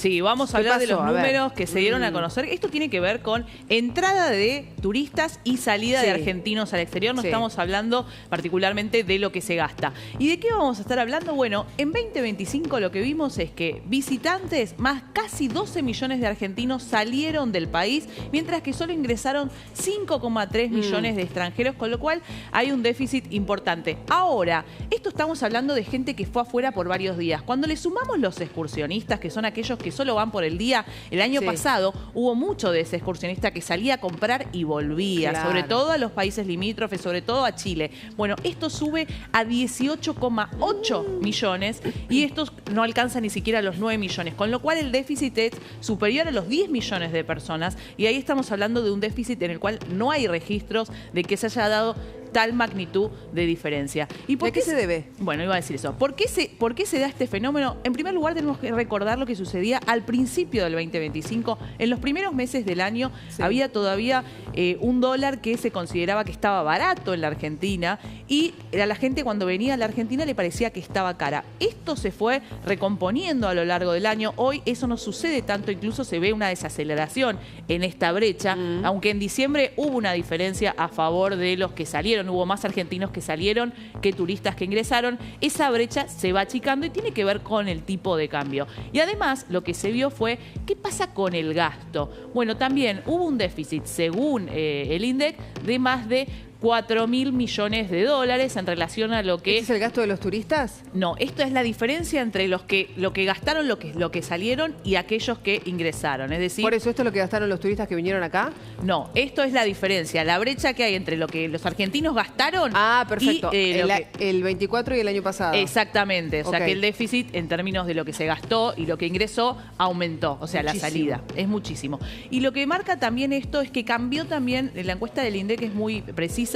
Sí, vamos a hablar de los números que se dieron a conocer. Esto tiene que ver con entrada de turistas y salida de argentinos al exterior. No estamos hablando particularmente de lo que se gasta. ¿Y de qué vamos a estar hablando? Bueno, en 2025 lo que vimos es que visitantes, más casi 12 millones de argentinos salieron del país, mientras que solo ingresaron 5,3 millones de extranjeros, con lo cual hay un déficit importante. Ahora, esto estamos hablando de gente que fue afuera por varios días. Cuando le sumamos los excursionistas, que son aquellos que solo van por el día, el año pasado hubo mucho de ese excursionista que salía a comprar y volvía, sobre todo a los países limítrofes, sobre todo a Chile. Bueno, esto sube a 18,8 millones y estos no alcanzan ni siquiera los 9 millones, con lo cual el déficit es superior a los 10 millones de personas y ahí estamos hablando de un déficit en el cual no hay registros de que se haya dado tal magnitud de diferencia. ¿Y por qué se debe? Bueno, iba a decir eso. ¿Por qué se da este fenómeno? En primer lugar, tenemos que recordar lo que sucedía al principio del 2025. En los primeros meses del año había todavía un dólar que se consideraba que estaba barato en la Argentina y a la gente cuando venía a la Argentina le parecía que estaba cara. Esto se fue recomponiendo a lo largo del año. Hoy eso no sucede tanto, incluso se ve una desaceleración en esta brecha, aunque en diciembre hubo una diferencia a favor de los que salieron. Hubo más argentinos que salieron que turistas que ingresaron. Esa brecha se va achicando y tiene que ver con el tipo de cambio. Y además lo que se vio fue, ¿qué pasa con el gasto? Bueno, también hubo un déficit, según el INDEC, de más de 4.000 millones de dólares en relación a lo que... ¿Este es el gasto de los turistas? No, esto es la diferencia entre lo que gastaron, lo que salieron y aquellos que ingresaron. Es decir... ¿Por eso esto es lo que gastaron los turistas que vinieron acá? No, esto es la diferencia, la brecha que hay entre lo que los argentinos gastaron... Ah, perfecto. Y el 24 y el año pasado. Exactamente, o sea que el déficit en términos de lo que se gastó y lo que ingresó aumentó, o sea, la salida. Es muchísimo. Y lo que marca también esto es que cambió también, la encuesta del INDEC es muy precisa,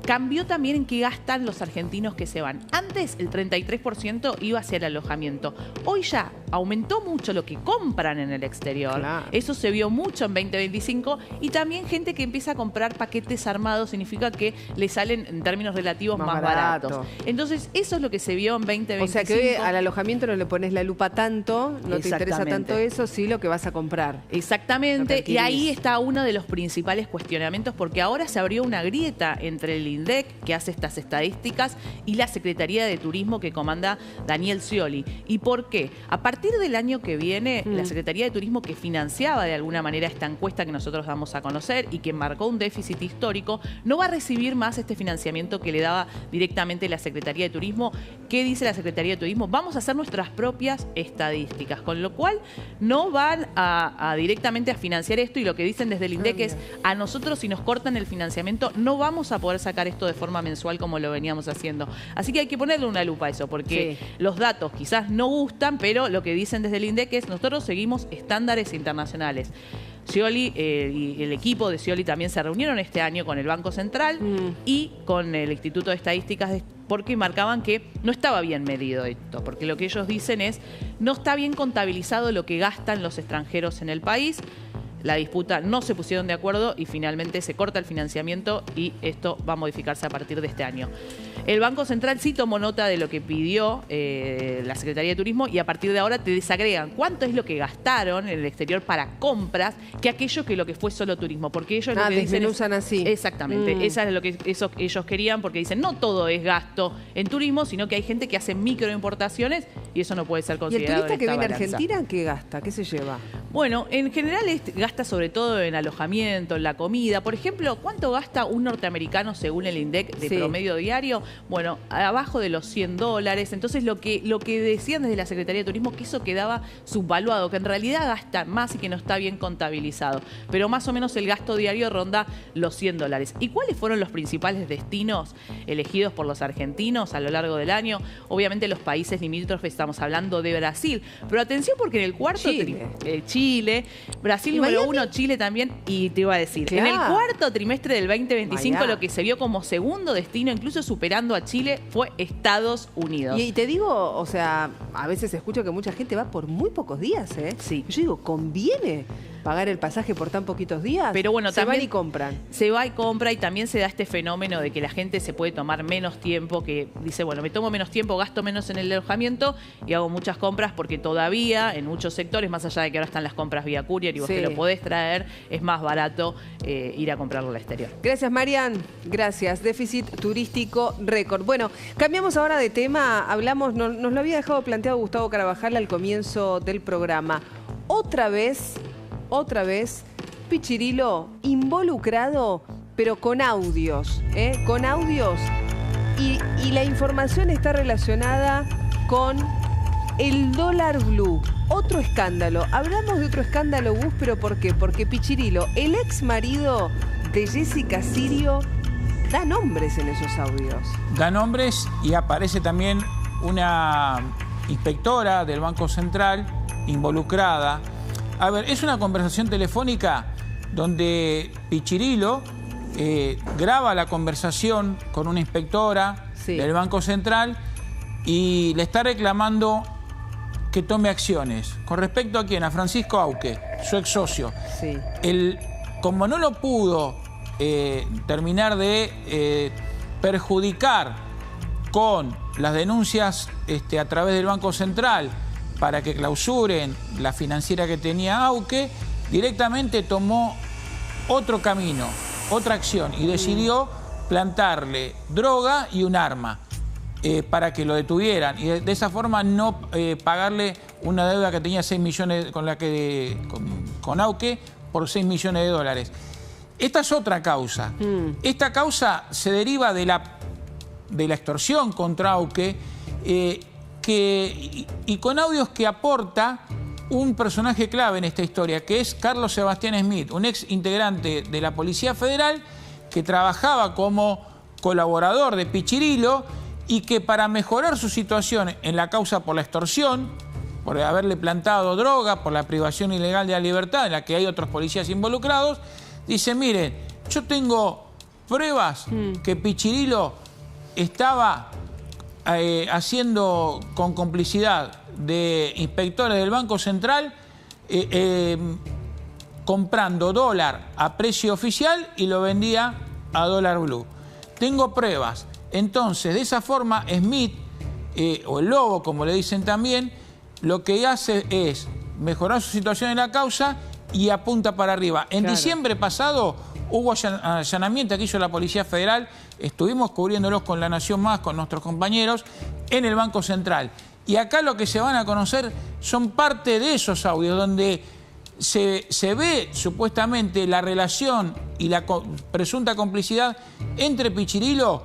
cambió también en qué gastan los argentinos que se van. Antes el 33% iba hacia el alojamiento. Hoy ya aumentó mucho lo que compran en el exterior. Eso se vio mucho en 2025 y también gente que empieza a comprar paquetes armados significa que le salen en términos relativos más baratos. Entonces eso es lo que se vio en 2025. O sea que hoy al alojamiento no le pones la lupa tanto, no te interesa tanto eso, sí lo que vas a comprar. Exactamente, y ahí está uno de los principales cuestionamientos porque ahora se abrió una grieta entre el INDEC, que hace estas estadísticas, y la Secretaría de Turismo que comanda Daniel Scioli. ¿Y por qué? A partir del año que viene, la Secretaría de Turismo, que financiaba de alguna manera esta encuesta que nosotros damos a conocer y que marcó un déficit histórico, no va a recibir más este financiamiento que le daba directamente la Secretaría de Turismo. ¿Qué dice la Secretaría de Turismo? Vamos a hacer nuestras propias estadísticas, con lo cual no van a directamente a financiar esto y lo que dicen desde el INDEC es a nosotros si nos cortan el financiamiento no vamos a poder sacar esto de forma mensual como lo veníamos haciendo. Así que hay que ponerle una lupa a eso, porque los datos quizás no gustan, pero lo que dicen desde el INDEC es nosotros seguimos estándares internacionales. Scioli y el equipo de Scioli también se reunieron este año con el Banco Central y con el Instituto de Estadísticas porque marcaban que no estaba bien medido esto, porque lo que ellos dicen es no está bien contabilizado lo que gastan los extranjeros en el país. La disputa, no se pusieron de acuerdo y finalmente se corta el financiamiento y esto va a modificarse a partir de este año. El Banco Central sí tomó nota de lo que pidió la Secretaría de Turismo y a partir de ahora te desagregan cuánto es lo que gastaron en el exterior para compras que aquello que lo que fue solo turismo. Porque ellos lo que desmenuzan así. Exactamente, esa es lo que ellos querían porque dicen no todo es gasto en turismo, sino que hay gente que hace microimportaciones y eso no puede ser considerado. ¿Y el turista que viene a Argentina qué gasta? ¿Qué se lleva? Bueno, en general gasta sobre todo en alojamiento, en la comida. Por ejemplo, ¿cuánto gasta un norteamericano según el INDEC de promedio diario? Bueno, abajo de los $100. Entonces lo que decían desde la Secretaría de Turismo que eso quedaba subvaluado, que en realidad gasta más y que no está bien contabilizado. Pero más o menos el gasto diario ronda los $100. ¿Y cuáles fueron los principales destinos elegidos por los argentinos a lo largo del año? Obviamente los países limítrofes, estamos hablando de Brasil. Pero atención porque en el cuarto... Chile, Brasil número 1, Chile también. Y te iba a decir, en el cuarto trimestre del 2025 lo que se vio como segundo destino, incluso superando a Chile, fue Estados Unidos. Y te digo, o sea, a veces escucho que mucha gente va por muy pocos días, ¿eh? Sí. Yo digo, ¿conviene? pagar el pasaje por tan poquitos días. Pero bueno, se también van y compran. Se va y compra, y también se da este fenómeno de que la gente se puede tomar menos tiempo, que dice, bueno, me tomo menos tiempo, gasto menos en el alojamiento y hago muchas compras, porque todavía en muchos sectores, más allá de que ahora están las compras vía courier y vos te lo podés traer, es más barato ir a comprarlo al exterior. Gracias, Marian. Gracias. Déficit turístico récord. Bueno, cambiamos ahora de tema. Hablamos, nos lo había dejado planteado Gustavo Carabajal al comienzo del programa. Otra vez, Pichirilo involucrado, pero con audios, con audios. Y la información está relacionada con el dólar blue. Otro escándalo. Hablamos de otro escándalo, Gus, pero ¿por qué? Porque Pichirilo, el ex marido de Jessica Sirio, da nombres en esos audios. Da nombres y aparece también una inspectora del Banco Central involucrada. A ver, es una conversación telefónica donde Pichirilo graba la conversación con una inspectora del Banco Central y le está reclamando que tome acciones. ¿Con respecto a quién? A Francisco Auque, su ex socio. Sí. Como no lo pudo terminar de perjudicar con las denuncias a través del Banco Central para que clausuren la financiera que tenía Auque, directamente tomó otro camino, otra acción, y decidió plantarle droga y un arma para que lo detuvieran, y de esa forma no pagarle una deuda que tenía 6 millones con Auque por 6 millones de dólares. Esta es otra causa. Esta causa se deriva de la extorsión contra Auque, y con audios que aporta un personaje clave en esta historia, que es Carlos Sebastián Smith, un ex integrante de la Policía Federal que trabajaba como colaborador de Pichirilo y que, para mejorar su situación en la causa por la extorsión, por haberle plantado droga, por la privación ilegal de la libertad, en la que hay otros policías involucrados, dice, miren, yo tengo pruebas que Pichirilo estaba haciendo con complicidad de inspectores del Banco Central, comprando dólar a precio oficial y lo vendía a dólar blue. Tengo pruebas. Entonces, de esa forma, Smith, o el Lobo, como le dicen también, lo que hace es mejorar su situación en la causa y apunta para arriba. En diciembre pasado hubo allanamiento que hizo la Policía Federal, estuvimos cubriéndolos con La Nación Más, con nuestros compañeros, en el Banco Central. Y acá lo que se van a conocer son parte de esos audios, donde se ve supuestamente la relación y la presunta complicidad entre Pichirilo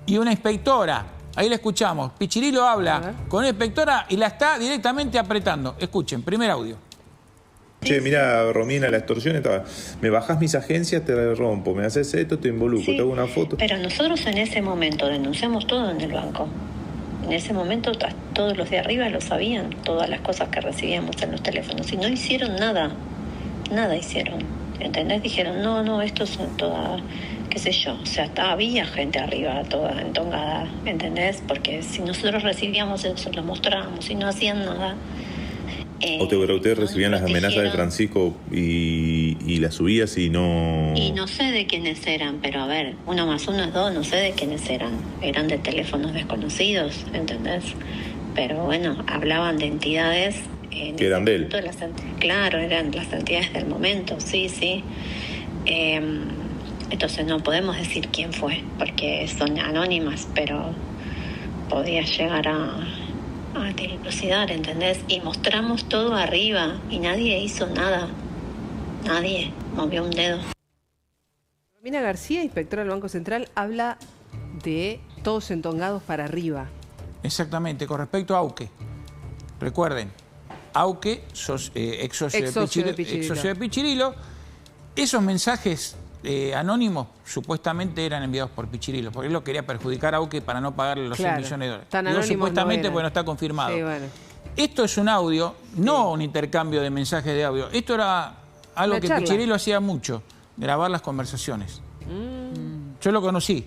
y una inspectora. Ahí la escuchamos. Pichirilo habla con una inspectora y la está directamente apretando. Escuchen, primer audio. Che, mira, Romina, la extorsión estaba. Me bajás mis agencias, te rompo. Me haces esto, te involucro, te hago una foto. Pero nosotros en ese momento denunciamos todo en el banco. En ese momento todos los de arriba lo sabían, todas las cosas que recibíamos en los teléfonos. Y no hicieron nada. Nada hicieron. ¿Entendés? Dijeron, no, esto es toda, qué sé yo. O sea, había gente arriba toda entongada. ¿Entendés? Porque si nosotros recibíamos eso, lo mostrábamos y no hacían nada. Ustedes recibían las amenazas de Francisco y las subías y no... Y no sé de quiénes eran, pero a ver, 1 más 1 es 2, no sé de quiénes eran. Eran de teléfonos desconocidos, ¿entendés? Pero bueno, hablaban de entidades... que eran de él. Claro, eran las entidades del momento, sí. Entonces no podemos decir quién fue, porque son anónimas, pero podía llegar a dilucidar, ¿entendés? Y mostramos todo arriba y nadie hizo nada. Nadie movió un dedo. Romina García, inspectora del Banco Central, habla de todos entongados para arriba. Exactamente, con respecto a Auque. Recuerden, Auque, ex socio de Pichirilo. Esos mensajes anónimos supuestamente eran enviados por Pichirilo, porque él lo quería perjudicar a Auque para no pagarle los 6 millones de dólares. Digo supuestamente, porque no está confirmado. Sí, bueno. Esto es un audio, no un intercambio de mensajes de audio. Esto era algo que Pichirilo hacía mucho, grabar las conversaciones. Yo lo conocí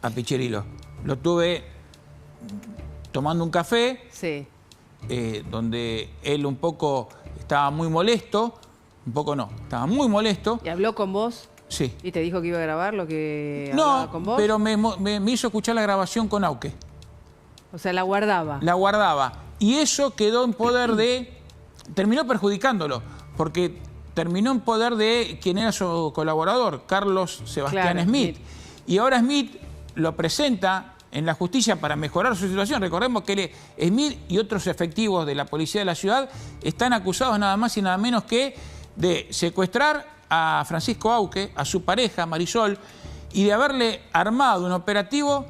a Pichirilo. Lo tuve tomando un café, donde él un poco estaba muy molesto un poco no, estaba muy molesto. ¿Y habló con vos? Sí. ¿Y te dijo que iba a grabar lo que hablaba con vos? Pero me hizo escuchar la grabación con Auque. O sea, la guardaba. La guardaba. Y eso quedó en poder de... Terminó perjudicándolo, porque terminó en poder de quien era su colaborador, Carlos Sebastián Claro, Smith. Y ahora Smith lo presenta en la justicia para mejorar su situación. Recordemos que Smith y otros efectivos de la policía de la ciudad están acusados nada más y nada menos que de secuestrar a Francisco Auque, a su pareja Marisol, y de haberle armado un operativo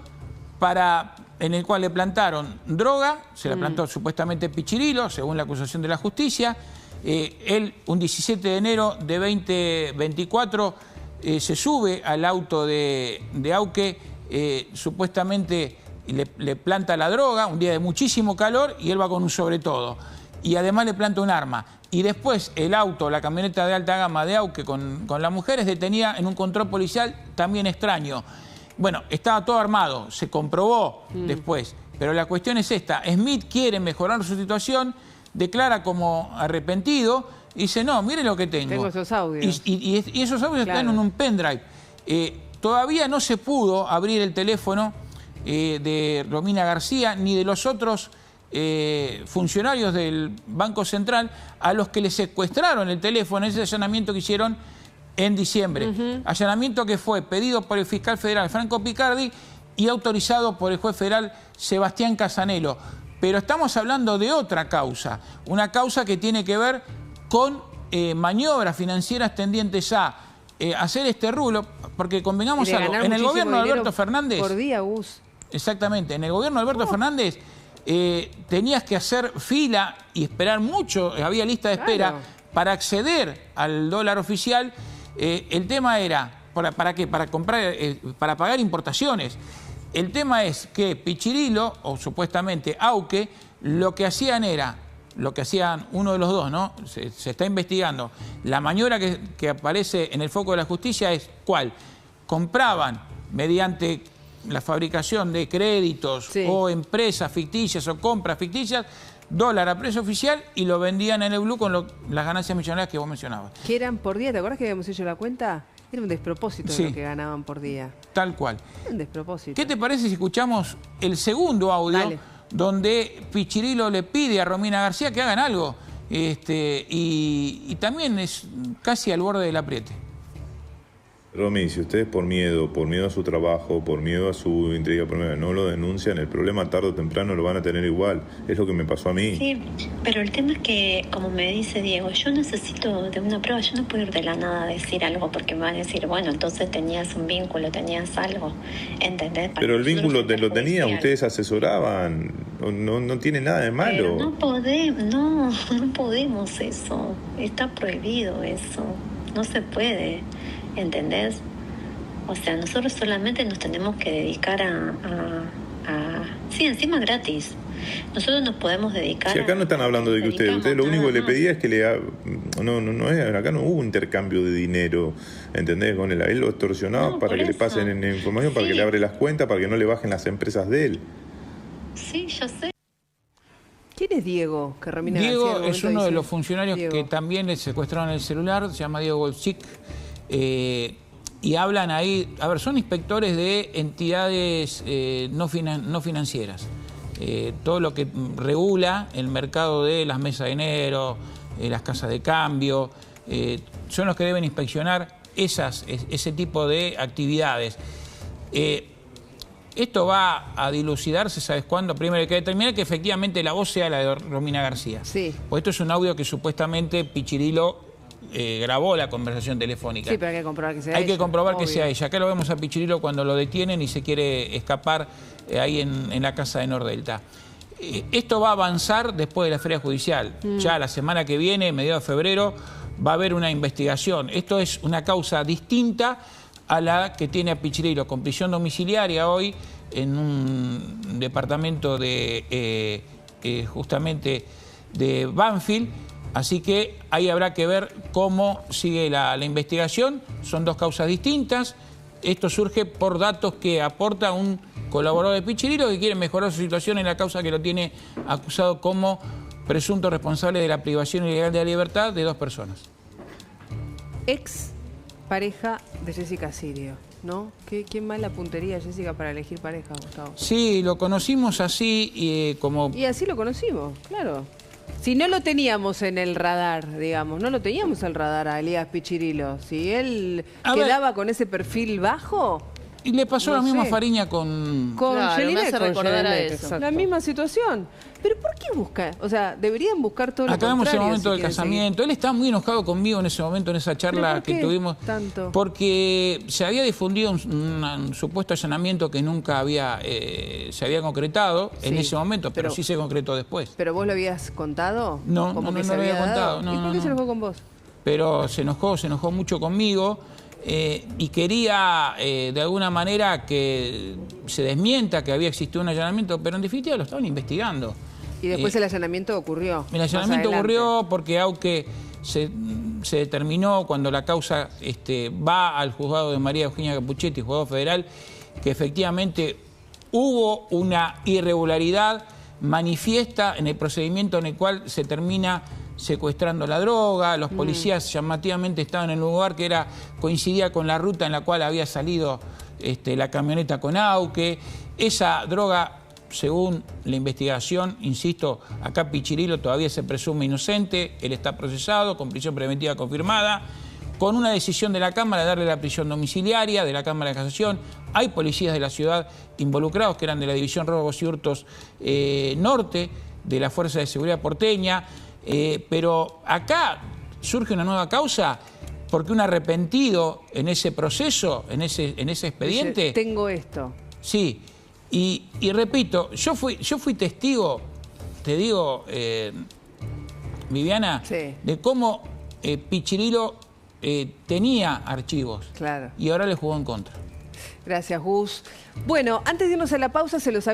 en el cual le plantaron droga, se la plantó supuestamente Pichirilo, según la acusación de la justicia. Él, un 17 de enero de 2024, se sube al auto de Auque, supuestamente le planta la droga, un día de muchísimo calor, y él va con un sobre todo. Y además le planta un arma. Y después el auto, la camioneta de alta gama de Auque con la mujer es detenida en un control policial también extraño. Bueno, estaba todo armado, se comprobó después. Pero la cuestión es esta, Smith quiere mejorar su situación, declara como arrepentido y dice, no, mire lo que tengo. Tengo esos audios. Y esos audios están en un pendrive. Todavía no se pudo abrir el teléfono de Romina García ni de los otros funcionarios del Banco Central a los que le secuestraron el teléfono, ese allanamiento que hicieron en diciembre. Allanamiento que fue pedido por el fiscal federal Franco Picardi y autorizado por el juez federal Sebastián Casanelo. Pero estamos hablando de otra causa, una causa que tiene que ver con maniobras financieras tendientes a hacer este rulo, porque convengamos algo, en el gobierno de Alberto Fernández... Por día, Gus. Exactamente, en el gobierno de Alberto Fernández tenías que hacer fila y esperar mucho, había lista de espera para acceder al dólar oficial. El tema era, ¿para qué? Para comprar, para pagar importaciones. El tema es que Pichirilo, o supuestamente Auque, lo que hacían uno de los dos, ¿no? Se está investigando. La maniobra que aparece en el foco de la justicia es ¿cuál? Compraban mediante la fabricación de créditos o empresas ficticias o compras ficticias, dólar a precio oficial y lo vendían en el blue con las ganancias millonarias que vos mencionabas. ¿Qué eran por día? ¿Te acuerdas que habíamos hecho la cuenta? Era un despropósito de lo que ganaban por día. Tal cual. Era un despropósito. ¿Qué te parece si escuchamos el segundo audio donde Pichirilo le pide a Romina García que hagan algo? Y también es casi al borde del apriete. Romy, si ustedes por miedo a su trabajo, por miedo a su intriga, no lo denuncian, el problema tarde o temprano lo van a tener igual. Es lo que me pasó a mí. Sí, pero el tema es que, como me dice Diego, yo necesito de una prueba. Yo no puedo ir de la nada a decir algo porque me van a decir, bueno, entonces tenías un vínculo, tenías algo, ¿entendés? Pero el vínculo lo tenía, ustedes asesoraban, no tiene nada de malo. Pero no podemos eso, está prohibido eso, no se puede. ¿Entendés? O sea, nosotros solamente nos tenemos que dedicar sí, encima gratis. Nosotros nos podemos dedicar si acá no están hablando de que ustedes lo único que le pedía es que acá no hubo intercambio de dinero, ¿entendés? Con él, a él lo extorsionaba para que le pasen información, para que le abre las cuentas, para que no le bajen las empresas de él. Sí, ya sé. ¿Quién es Diego? Diego es uno de los funcionarios que también le secuestraron el celular, se llama Diego Golchik. Y hablan ahí, a ver, son inspectores de entidades no financieras. Todo lo que regula el mercado de las mesas de dinero, las casas de cambio, son los que deben inspeccionar ese tipo de actividades. Esto va a dilucidarse, ¿sabes cuándo? Primero hay que determinar que efectivamente la voz sea la de Romina García. Sí. Pues esto es un audio que supuestamente Pichirilo grabó la conversación telefónica. Sí, pero hay que comprobar que sea ella. Hay que comprobar que sea ella. Acá lo vemos a Pichirilo cuando lo detienen y se quiere escapar ahí en la casa de Nordelta. Esto va a avanzar después de la feria judicial. Ya la semana que viene, mediados de febrero, va a haber una investigación. Esto es una causa distinta a la que tiene a Pichirilo, con prisión domiciliaria hoy en un departamento de justamente de Banfield. Así que ahí habrá que ver cómo sigue la investigación. Son dos causas distintas. Esto surge por datos que aporta un colaborador de Pichirilo que quiere mejorar su situación en la causa que lo tiene acusado como presunto responsable de la privación ilegal de la libertad de 2 personas. ex pareja de Jessica Sirio, ¿no? Qué mala puntería, Jessica, para elegir pareja, Gustavo. Sí, lo conocimos así como... Y así lo conocimos, claro. Si no lo teníamos en el radar, digamos, no lo teníamos en el radar a Elías Pichirilo. Si él quedaba con ese perfil bajo... Y le pasó la misma Fariña con Claro, Jelinek, me hace recordar a eso. La misma situación. Pero ¿por qué busca? O sea, deberían buscar todo lo Acabamos contrario. el momento si del quieren casamiento. seguir. Él estaba muy enojado conmigo en ese momento, en esa charla ¿Pero por que qué tuvimos. tanto? Porque se había difundido un supuesto allanamiento que nunca se había concretado en Sí, ese momento, pero sí se concretó después. ¿Pero vos lo habías contado? No, ¿Como no que se lo había había contado. dado? No, ¿Y por no, qué no. se enojó con vos? Pero se enojó mucho conmigo y quería de alguna manera que se desmienta que había existido un allanamiento, pero en definitiva lo estaban investigando. Y después el allanamiento ocurrió. El allanamiento ocurrió porque aunque se determinó cuando la causa va al juzgado de María Eugenia Capuchetti, juzgado federal, que efectivamente hubo una irregularidad manifiesta en el procedimiento en el cual se termina secuestrando la droga. Los policías llamativamente estaban en un lugar que coincidía con la ruta en la cual había salido la camioneta con Auque. Esa droga, según la investigación, insisto, acá Pichirilo todavía se presume inocente, él está procesado con prisión preventiva confirmada, con una decisión de la Cámara de darle la prisión domiciliaria, de la Cámara de Casación. Hay policías de la ciudad involucrados que eran de la División Robos y Hurtos Norte, de la Fuerza de Seguridad porteña, pero acá surge una nueva causa porque un arrepentido en ese proceso, en ese expediente... Dice, tengo esto. Sí, y repito, yo fui testigo, te digo, Viviana, Sí. de cómo Pichirilo tenía archivos. Claro. Y ahora le jugó en contra. Gracias, Gus. Bueno, antes de irnos a la pausa, se los